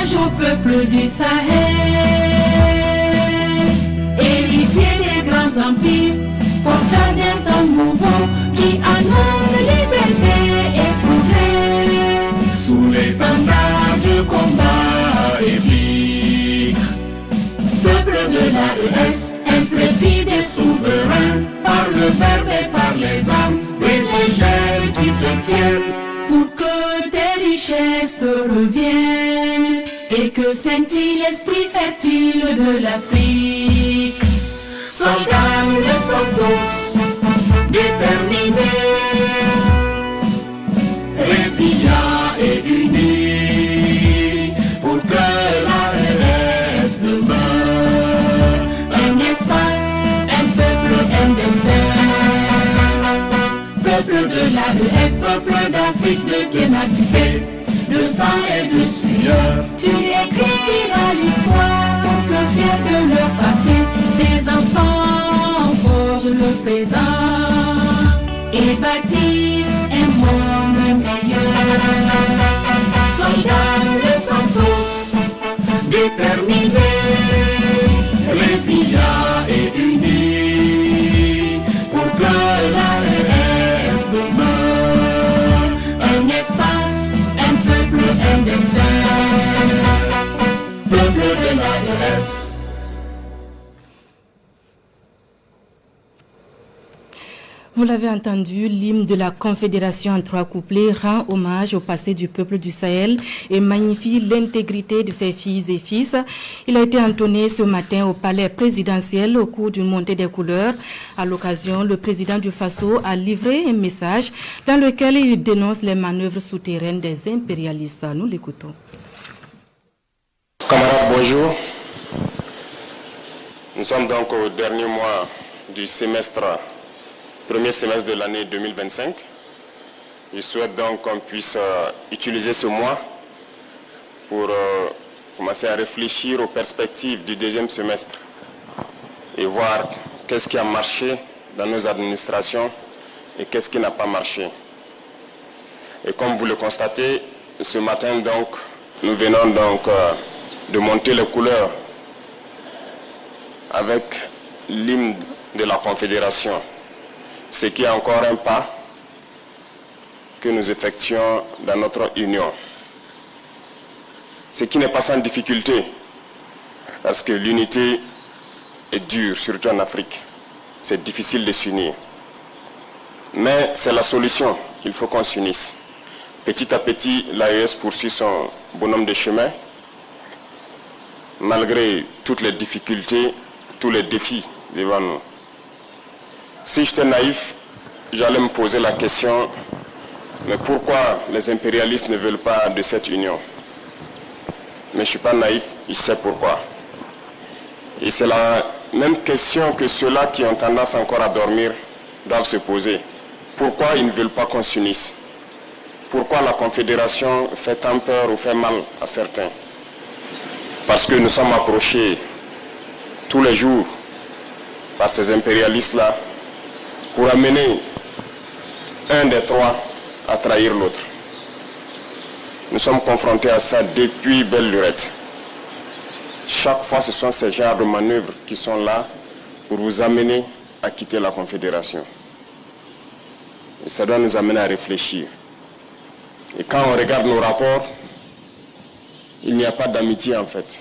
hommage au peuple du Sahel, héritier des grands empires, porteur d'un temps nouveau qui annonce liberté et progrès. Sous l'étendard de combat épique, peuple de l'AES, intrépide et souverain, par le verbe et par les âmes, des échelles qui te tiennent, pour que tes richesses te reviennent, et que scintille l'esprit fertile de l'Afrique. Soldats, nous le sommes tous, déterminés, résilients et unis, pour que l'AES demeure un espace, un peuple, un destin. Peuple de l'AES, peuple d'Afrique de ténacité, de sang et de sueur, tu écriras l'histoire pour que fiers de leur passé, tes enfants forgent le présent et bâtissent un monde meilleur. Soldats, nous le sommes tous, déterminés, résilients et unis, pour que l'AES demeure un espace, un peuple, un destin. Peuple de l'AES. Vous l'avez entendu, l'hymne de la Confédération en 3 couplets rend hommage au passé du peuple du Sahel et magnifie l'intégrité de ses filles et fils. Il a été entonné ce matin au palais présidentiel au cours d'une montée des couleurs. À l'occasion, le président du Faso a livré un message dans lequel il dénonce les manœuvres souterraines des impérialistes. Nous l'écoutons. Camarades, bonjour. Nous sommes donc au dernier mois du premier semestre de l'année 2025. Je souhaite donc qu'on puisse utiliser ce mois pour commencer à réfléchir aux perspectives du deuxième semestre et voir qu'est-ce qui a marché dans nos administrations et qu'est-ce qui n'a pas marché. Et comme vous le constatez, ce matin donc, nous venons donc de monter les couleurs avec l'hymne de la Confédération. Ce qui est encore un pas que nous effectuons dans notre union. Ce qui n'est pas sans difficulté, parce que l'unité est dure, surtout en Afrique. C'est difficile de s'unir. Mais c'est la solution, il faut qu'on s'unisse. Petit à petit, l'AES poursuit son bonhomme de chemin, malgré toutes les difficultés, tous les défis devant nous. Si j'étais naïf, j'allais me poser la question, mais pourquoi les impérialistes ne veulent pas de cette union? Mais je ne suis pas naïf, je sais pourquoi. Et c'est la même question que ceux-là qui ont tendance encore à dormir doivent se poser. Pourquoi ils ne veulent pas qu'on s'unisse? Pourquoi la Confédération fait tant peur ou fait mal à certains? Parce que nous sommes approchés tous les jours par ces impérialistes-là pour amener un des trois à trahir l'autre. Nous sommes confrontés à ça depuis belle lurette. Chaque fois, ce sont ces genres de manœuvres qui sont là pour vous amener à quitter la Confédération. Et ça doit nous amener à réfléchir. Et quand on regarde nos rapports, il n'y a pas d'amitié en fait.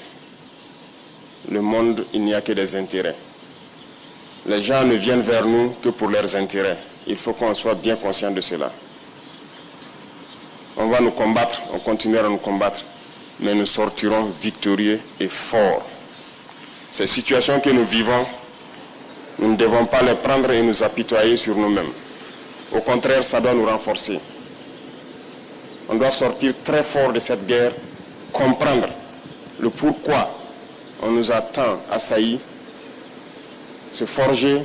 Le monde, il n'y a que des intérêts. Les gens ne viennent vers nous que pour leurs intérêts. Il faut qu'on soit bien conscient de cela. On va nous combattre, on continuera à nous combattre, mais nous sortirons victorieux et forts. Ces situations que nous vivons, nous ne devons pas les prendre et nous apitoyer sur nous-mêmes. Au contraire, ça doit nous renforcer. On doit sortir très fort de cette guerre, comprendre le pourquoi on nous a tant assaillis, se forger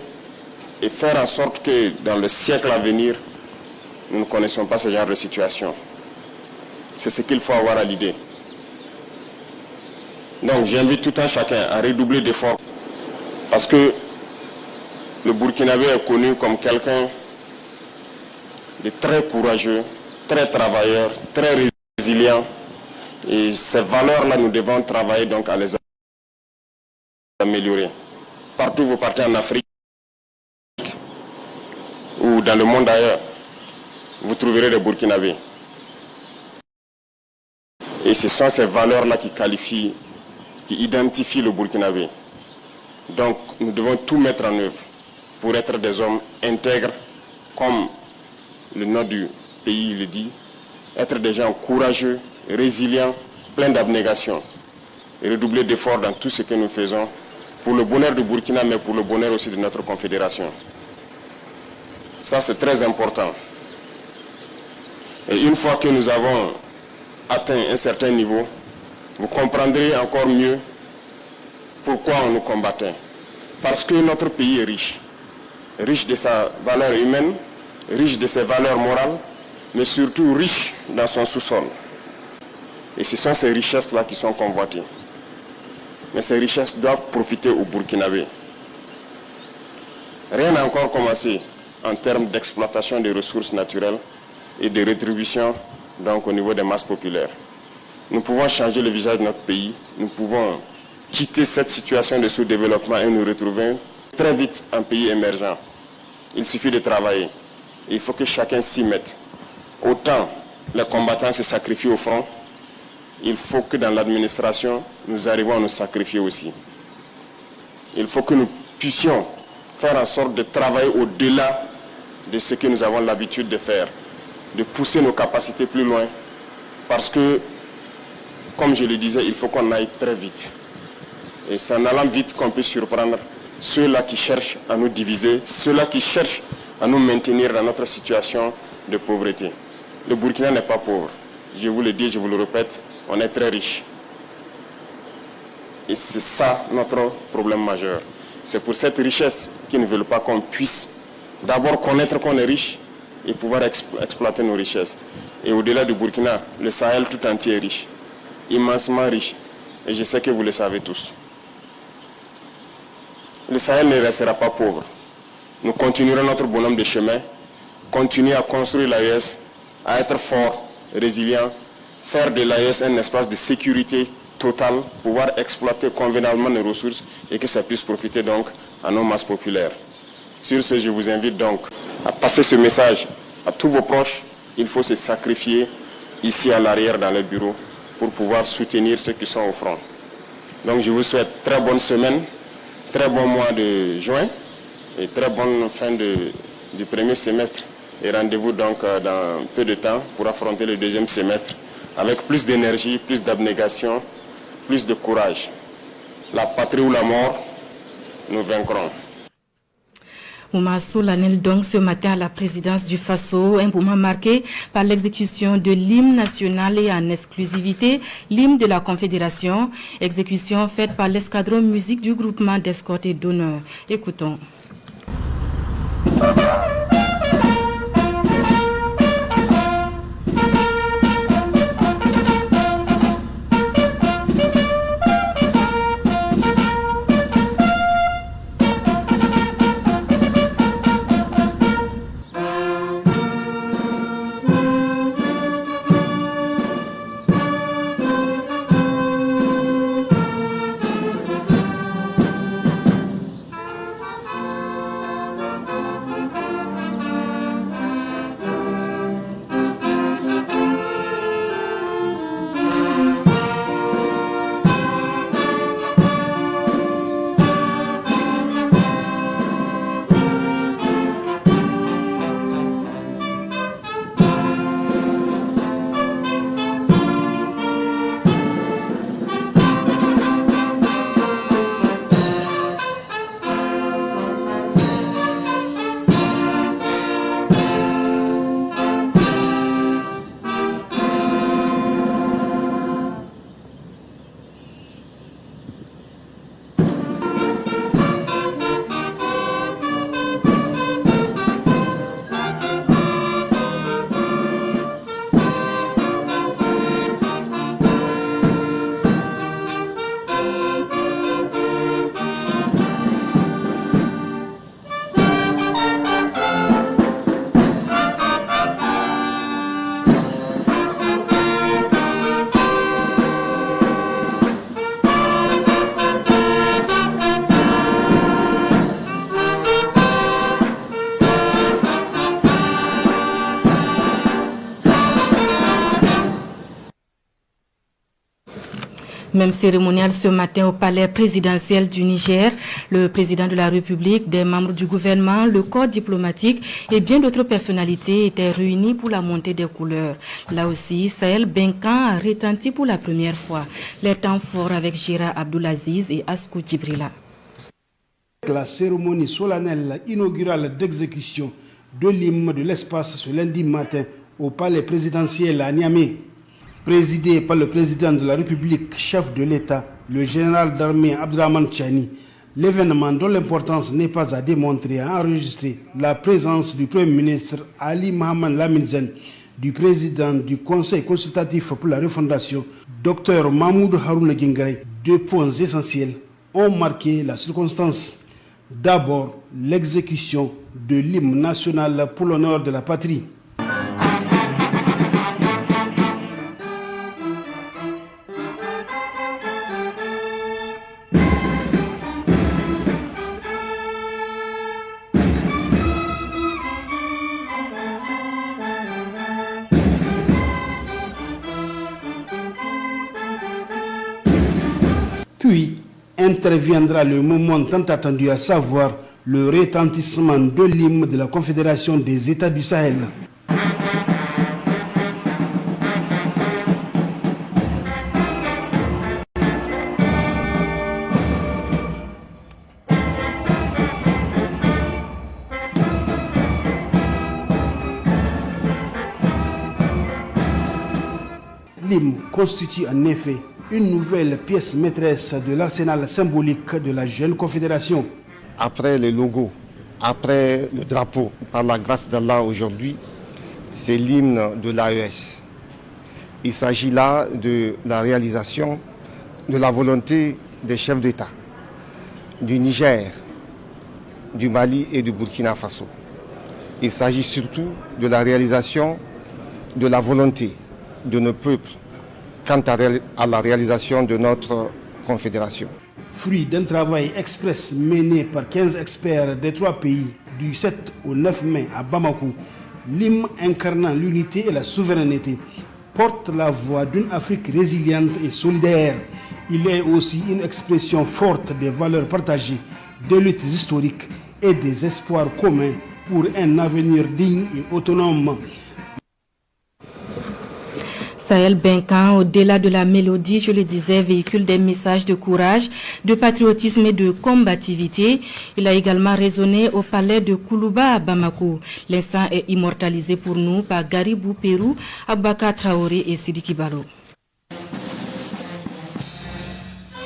et faire en sorte que dans les siècles à venir, nous ne connaissons pas ce genre de situation. C'est ce qu'il faut avoir à l'idée. Donc j'invite tout un chacun à redoubler d'efforts parce que le Burkinabé est connu comme quelqu'un de très courageux, très travailleur, très résilient Et ces valeurs-là, nous devons travailler donc à les améliorer. Partout où vous partez en Afrique ou dans le monde ailleurs, vous trouverez des Burkinabés. Et ce sont ces valeurs-là qui qualifient, qui identifient le Burkinabé. Donc nous devons tout mettre en œuvre pour être des hommes intègres, comme le nom du pays le dit, être des gens courageux, résilients, pleins d'abnégation, et redoubler d'efforts dans tout ce que nous faisons pour le bonheur du Burkina, mais pour le bonheur aussi de notre confédération. Ça, c'est très important. Et une fois que nous avons atteint un certain niveau, vous comprendrez encore mieux pourquoi on nous combattait. Parce que notre pays est riche. Riche de sa valeur humaine, riche de ses valeurs morales, mais surtout riche dans son sous-sol. Et ce sont ces richesses-là qui sont convoitées. Mais ces richesses doivent profiter aux Burkinabés. Rien n'a encore commencé en termes d'exploitation des ressources naturelles et de rétribution donc, au niveau des masses populaires. Nous pouvons changer le visage de notre pays, nous pouvons quitter cette situation de sous-développement et nous retrouver très vite un pays émergent. Il suffit de travailler. Il faut que chacun s'y mette. Autant les combattants se sacrifient au front, il faut que dans l'administration, nous arrivions à nous sacrifier aussi. Il faut que nous puissions faire en sorte de travailler au-delà de ce que nous avons l'habitude de faire, de pousser nos capacités plus loin, parce que, comme je le disais, il faut qu'on aille très vite. Et c'est en allant vite qu'on peut surprendre ceux-là qui cherchent à nous diviser, ceux-là qui cherchent à nous maintenir dans notre situation de pauvreté. Le Burkina n'est pas pauvre. Je vous le dis, je vous le répète, on est très riche. Et c'est ça notre problème majeur. C'est pour cette richesse qu'ils ne veulent pas qu'on puisse d'abord connaître qu'on est riche et pouvoir exploiter nos richesses. Et au-delà du Burkina, le Sahel tout entier est riche, immensement riche. Et je sais que vous le savez tous. Le Sahel ne restera pas pauvre. Nous continuerons notre bonhomme de chemin, continuer à construire l'AES, à être fort, résilient, faire de l'AES un espace de sécurité totale, pouvoir exploiter convenablement nos ressources et que ça puisse profiter donc à nos masses populaires. Sur ce, je vous invite donc à passer ce message à tous vos proches. Il faut se sacrifier ici à l'arrière dans les bureaux pour pouvoir soutenir ceux qui sont au front. Donc je vous souhaite très bonne semaine, très bon mois de juin et très bonne fin du premier semestre. Et rendez-vous donc dans peu de temps pour affronter le deuxième semestre avec plus d'énergie, plus d'abnégation, plus de courage. La patrie ou la mort, nous vaincrons. Moment solennel donc ce matin à la présidence du Faso, un moment marqué par l'exécution de l'hymne national et en exclusivité l'hymne de la Confédération, exécution faite par l'escadron musique du groupement d'escorte et d'honneur. Écoutons. Même cérémonial ce matin au palais présidentiel du Niger. Le président de la République, des membres du gouvernement, le corps diplomatique et bien d'autres personnalités étaient réunis pour la montée des couleurs. Là aussi, Sahel Benkan a retenti pour la première fois. Les temps forts avec Gérard Abdoulaziz et Askou Djibrila. La cérémonie solennelle inaugurale d'exécution de l'hymne de l'espace ce lundi matin au palais présidentiel à Niamey. Présidé par le président de la République, chef de l'État, le général d'armée Abdrahmane Tchani, l'événement dont l'importance n'est pas à démontrer a enregistré la présence du Premier ministre Ali Mohamed Lamine Zen, du président du Conseil consultatif pour la refondation, Dr Mahmoud Harouna Gingare. Deux points essentiels ont marqué la circonstance. D'abord, l'exécution de l'hymne national pour l'honneur de la patrie. Puis interviendra le moment tant attendu, à savoir le retentissement de l'hymne de la Confédération des États du Sahel. L'hymne constitue en effet une nouvelle pièce maîtresse de l'arsenal symbolique de la jeune confédération. Après le logo, après le drapeau, par la grâce d'Allah aujourd'hui, c'est l'hymne de l'AES. Il s'agit là de la réalisation de la volonté des chefs d'État du Niger, du Mali et du Burkina Faso. Il s'agit surtout de la réalisation de la volonté de nos peuples quant à la réalisation de notre confédération. Fruit d'un travail express mené par 15 experts des 3 pays du 7 au 9 mai à Bamako, l'hymne incarnant l'unité et la souveraineté porte la voix d'une Afrique résiliente et solidaire. Il est aussi une expression forte des valeurs partagées, des luttes historiques et des espoirs communs pour un avenir digne et autonome. Sahel Benkan, au-delà de la mélodie, je le disais, véhicule des messages de courage, de patriotisme et de combativité. Il a également résonné au palais de Koulouba à Bamako. L'instant est immortalisé pour nous par Garibou Pérou, Abaka Traoré et Sidiki Balo.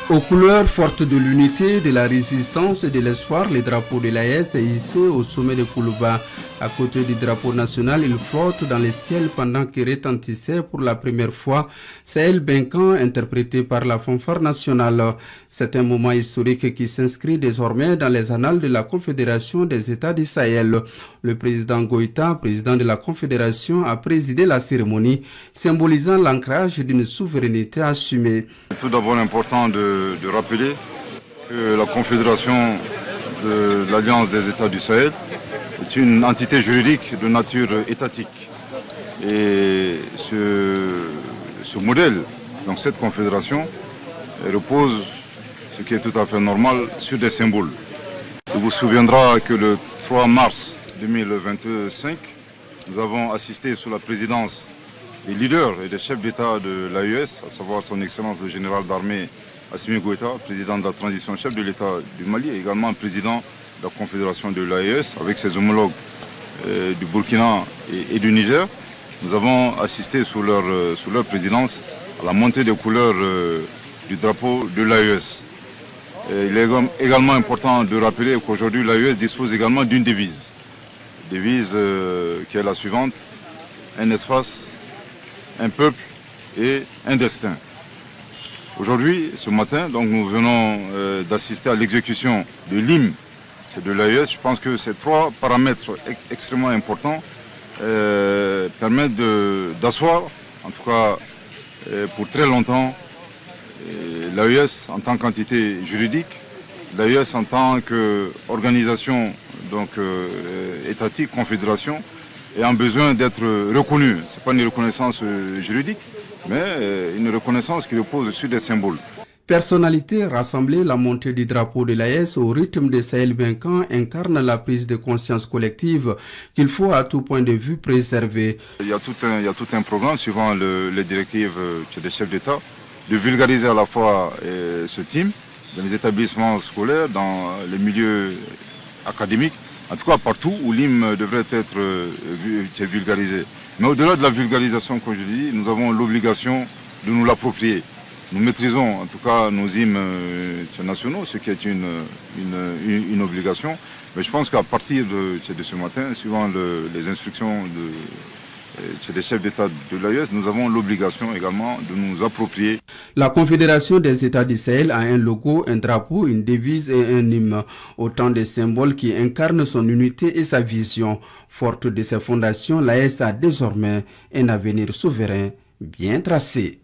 Aux couleurs fortes de l'unité, de la résistance et de l'espoir, le drapeau de l'AES est hissé au sommet de Koulouba. À côté du drapeau national, il flotte dans le ciel pendant qu'il retentissait pour la première fois Sahel Benkan, interprété par la fanfare nationale. C'est un moment historique qui s'inscrit désormais dans les annales de la Confédération des États du Sahel. Le président Goïta, président de la Confédération, a présidé la cérémonie, symbolisant l'ancrage d'une souveraineté assumée. C'est tout d'abord important de rappeler que la Confédération de l'Alliance des États du Sahel est une entité juridique de nature étatique. Et ce modèle, donc cette confédération, repose, ce qui est tout à fait normal, sur des symboles. Il vous souviendra que le 3 mars 2025, nous avons assisté sous la présidence des leaders et des chefs d'État de l'AES, à savoir son Excellence le général d'armée Assimi Goïta, président de la transition, chef de l'État du Mali, et également président de la Confédération de l'AES, avec ses homologues du Burkina et du Niger. Nous avons assisté sous leur présidence à la montée des couleurs du drapeau de l'AES. Il est également important de rappeler qu'aujourd'hui l'AES dispose également d'une devise. Devise qui est la suivante: un espace, un peuple et un destin. Aujourd'hui, ce matin, donc, nous venons d'assister à l'exécution de l'hymne de l'AES. Je pense que ces 3 paramètres extrêmement importants permettent d'asseoir, en tout cas pour très longtemps, l'AES en tant qu'entité juridique, l'AES en tant qu'organisation étatique, confédération, ayant besoin d'être reconnue. Ce n'est pas une reconnaissance juridique, mais une reconnaissance qui repose sur des symboles. Personnalité rassemblée, la montée du drapeau de l'AES au rythme des Sahel Bancan incarne la prise de conscience collective qu'il faut à tout point de vue préserver. Il y a tout un programme suivant les directives des chefs d'État de vulgariser à la fois ce thème dans les établissements scolaires, dans les milieux académiques, en tout cas partout où l'hymne devrait être vulgarisé. Mais au-delà de la vulgarisation, comme je dis, nous avons l'obligation de nous l'approprier. Nous maîtrisons en tout cas nos hymnes nationaux, ce qui est une obligation. Mais je pense qu'à partir de ce matin, suivant les instructions des chefs d'État de l'AES, nous avons l'obligation également de nous approprier. La Confédération des États du Sahel a un logo, un drapeau, une devise et un hymne. Autant de symboles qui incarnent son unité et sa vision. Forte de ses fondations, l'AES a désormais un avenir souverain bien tracé.